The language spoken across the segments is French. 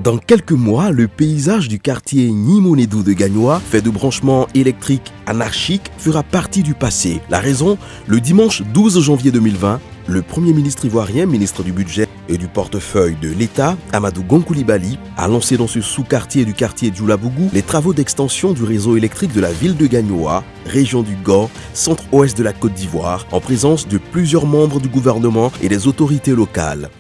Dans quelques mois, le paysage du quartier Nimonédou de Gagnoa, fait de branchements électriques anarchiques, fera partie du passé. La raison, le dimanche 12 janvier 2020, le Premier ministre ivoirien, ministre du Budget et du portefeuille de l'État, Amadou Gon Coulibaly, a lancé dans ce sous-quartier du quartier Djoulabougou les travaux d'extension du réseau électrique de la ville de Gagnoa, région du Gor, centre-ouest de la Côte d'Ivoire, en présence de plusieurs membres du gouvernement et des autorités locales.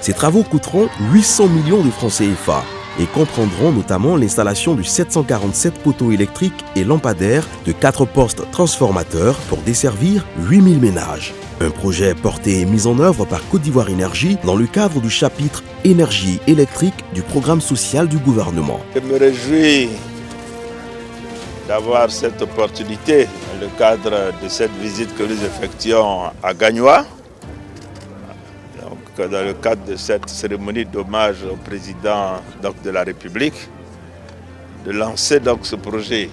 Ces travaux coûteront 800 millions de francs CFA et comprendront notamment l'installation de 747 poteaux électriques et lampadaires de 4 postes transformateurs pour desservir 8000 ménages. Un projet porté et mis en œuvre par Côte d'Ivoire Énergie dans le cadre du chapitre énergie électrique du programme social du gouvernement. Je me réjouis d'avoir cette opportunité dans le cadre de cette visite que nous effectuons à Gagnoa. Dans le cadre de cette cérémonie d'hommage au président de la République, de lancer ce projet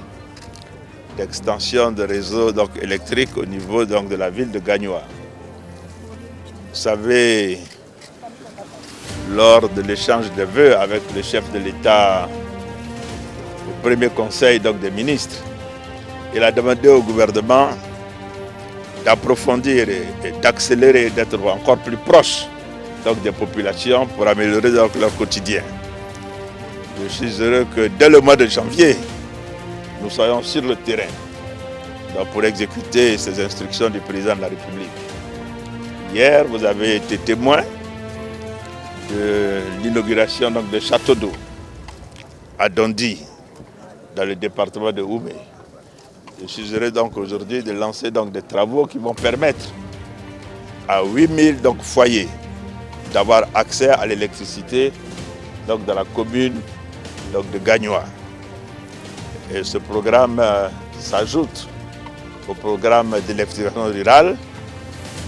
d'extension de réseau électrique au niveau de la ville de Gagnoa. Vous savez, lors de l'échange de vœux avec le chef de l'État au premier conseil des ministres, il a demandé au gouvernement d'approfondir et d'accélérer, d'être encore plus proche des populations pour améliorer leur quotidien. Je suis heureux que dès le mois de janvier, nous soyons sur le terrain pour exécuter ces instructions du président de la République. Hier, vous avez été témoin de l'inauguration de château d'eau à Dondi, dans le département de Oumé. Je suis heureux aujourd'hui de lancer des travaux qui vont permettre à 8000 foyers d'avoir accès à l'électricité dans la commune de Gagnoa. Et ce programme s'ajoute au programme d'électrification rurale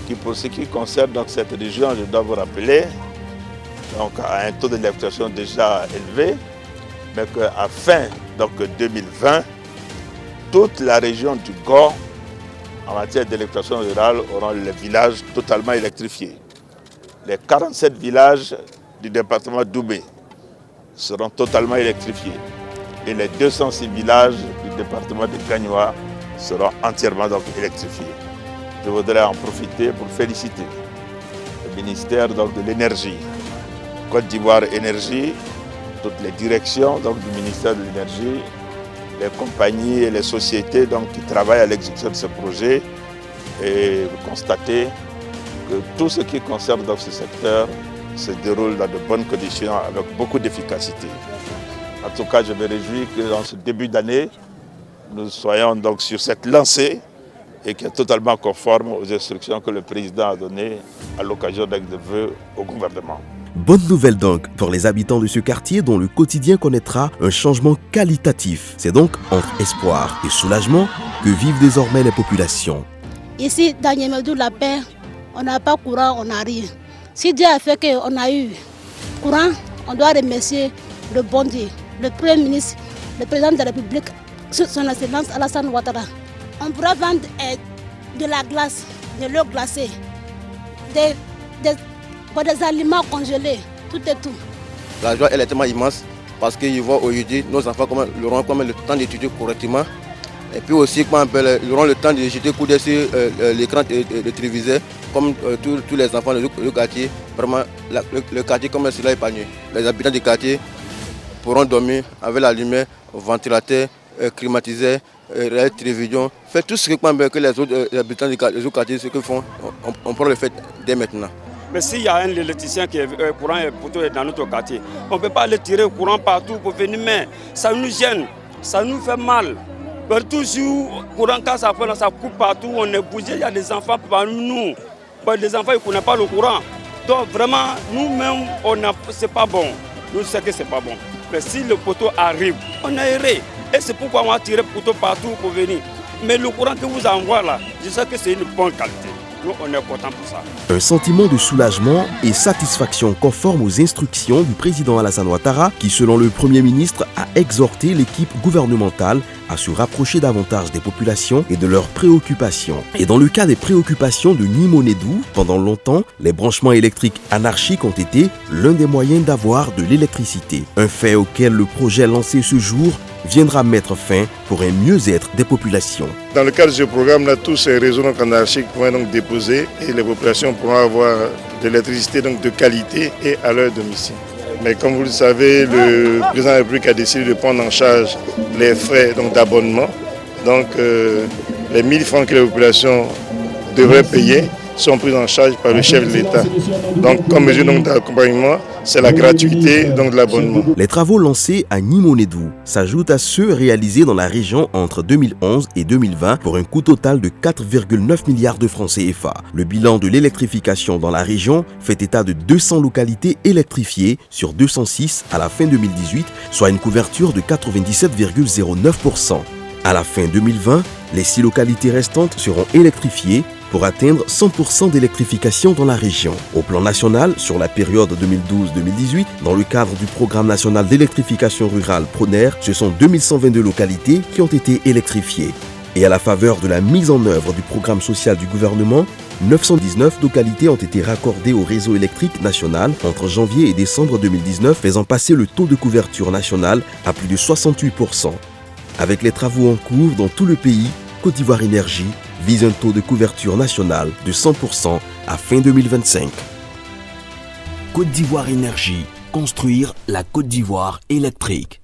qui, pour ce qui concerne cette région, je dois vous rappeler, a un taux d'électrification déjà élevé, mais qu'à fin 2020, toute la région du Gor, en matière d'électrification rurale, auront les villages totalement électrifiés. Les 47 villages du département d'Oumé seront totalement électrifiés et les 206 villages du département de Gagnoa seront entièrement électrifiés. Je voudrais en profiter pour féliciter le ministère de l'Énergie, Côte d'Ivoire Énergie, toutes les directions du ministère de l'Énergie, les compagnies et les sociétés qui travaillent à l'exécution de ce projet et constater que tout ce qui concerne ce secteur se déroule dans de bonnes conditions avec beaucoup d'efficacité. En tout cas, je me réjouis que dans ce début d'année, nous soyons sur cette lancée et qui est totalement conforme aux instructions que le président a données à l'occasion des vœux au gouvernement. Bonne nouvelle pour les habitants de ce quartier dont le quotidien connaîtra un changement qualitatif. C'est donc entre espoir et soulagement que vivent désormais les populations. Ici, dans Nimonédou, la paix, on n'a pas courant, on n'a rien. Si Dieu a fait qu'on a eu courant, on doit remercier le bon Dieu, le Premier ministre, le Président de la République, son Excellence Alassane Ouattara. On pourra vendre de la glace, de l'eau glacée, des aliments congelés, tout et tout. La joie elle est tellement immense parce qu'ils voient aujourd'hui nos enfants auront le temps d'étudier correctement. Et puis aussi, ils auront le temps de jeter coup d'œil sur l'écran de téléviseur, comme tous les enfants du quartier. Vraiment, le quartier comme cela est épanoui. Les habitants du quartier pourront dormir avec la lumière, ventilateur, climatiseur, télévision. Faire tout ce que les autres habitants du quartier font, on pourra le faire dès maintenant. Mais s'il y a un électricien qui est courant et poteau dans notre quartier, on ne peut pas aller tirer le courant partout pour venir, mais ça nous gêne, ça nous fait mal. Partout sur le courant, quand ça coupe partout, on est bougé, il y a des enfants parmi nous. Les enfants ne connaissent pas le courant. Donc vraiment, nous-mêmes, ce n'est pas bon. Nous savons que ce n'est pas bon. Mais si le poteau arrive, on est erré. Et c'est pourquoi on va tirer le poteau partout pour venir. Mais le courant que vous envoie là, je sais que c'est une bonne qualité. Nous, on est content pour ça. Un sentiment de soulagement et satisfaction conforme aux instructions du président Alassane Ouattara qui, selon le Premier ministre, a exhorté l'équipe gouvernementale à se rapprocher davantage des populations et de leurs préoccupations. Et dans le cas des préoccupations de Nimonedou, pendant longtemps, les branchements électriques anarchiques ont été l'un des moyens d'avoir de l'électricité. Un fait auquel le projet lancé ce jour viendra mettre fin pour un mieux-être des populations. Dans le cadre de ce programme-là, tous ces réseaux anarchiques pourront donc déposer et les populations pourront avoir de l'électricité de qualité et à leur domicile. Mais comme vous le savez, le président de la République a décidé de prendre en charge les frais d'abonnement. Donc les 1000 francs que les populations devraient payer sont pris en charge par le chef de l'État. Donc comme mesure d'accompagnement, c'est la gratuité de l'abonnement. Les travaux lancés à Nimonedou s'ajoutent à ceux réalisés dans la région entre 2011 et 2020 pour un coût total de 4,9 milliards de francs CFA. Le bilan de l'électrification dans la région fait état de 200 localités électrifiées sur 206 à la fin 2018, soit une couverture de 97,09%. À la fin 2020, les 6 localités restantes seront électrifiées pour atteindre 100% d'électrification dans la région. Au plan national, sur la période 2012-2018, dans le cadre du programme national d'électrification rurale PRONER, ce sont 2122 localités qui ont été électrifiées. Et à la faveur de la mise en œuvre du programme social du gouvernement, 919 localités ont été raccordées au réseau électrique national entre janvier et décembre 2019, faisant passer le taux de couverture national à plus de 68%. Avec les travaux en cours dans tout le pays, Côte d'Ivoire Énergie vise un taux de couverture nationale de 100% à fin 2025. Côte d'Ivoire Énergie, construire la Côte d'Ivoire électrique.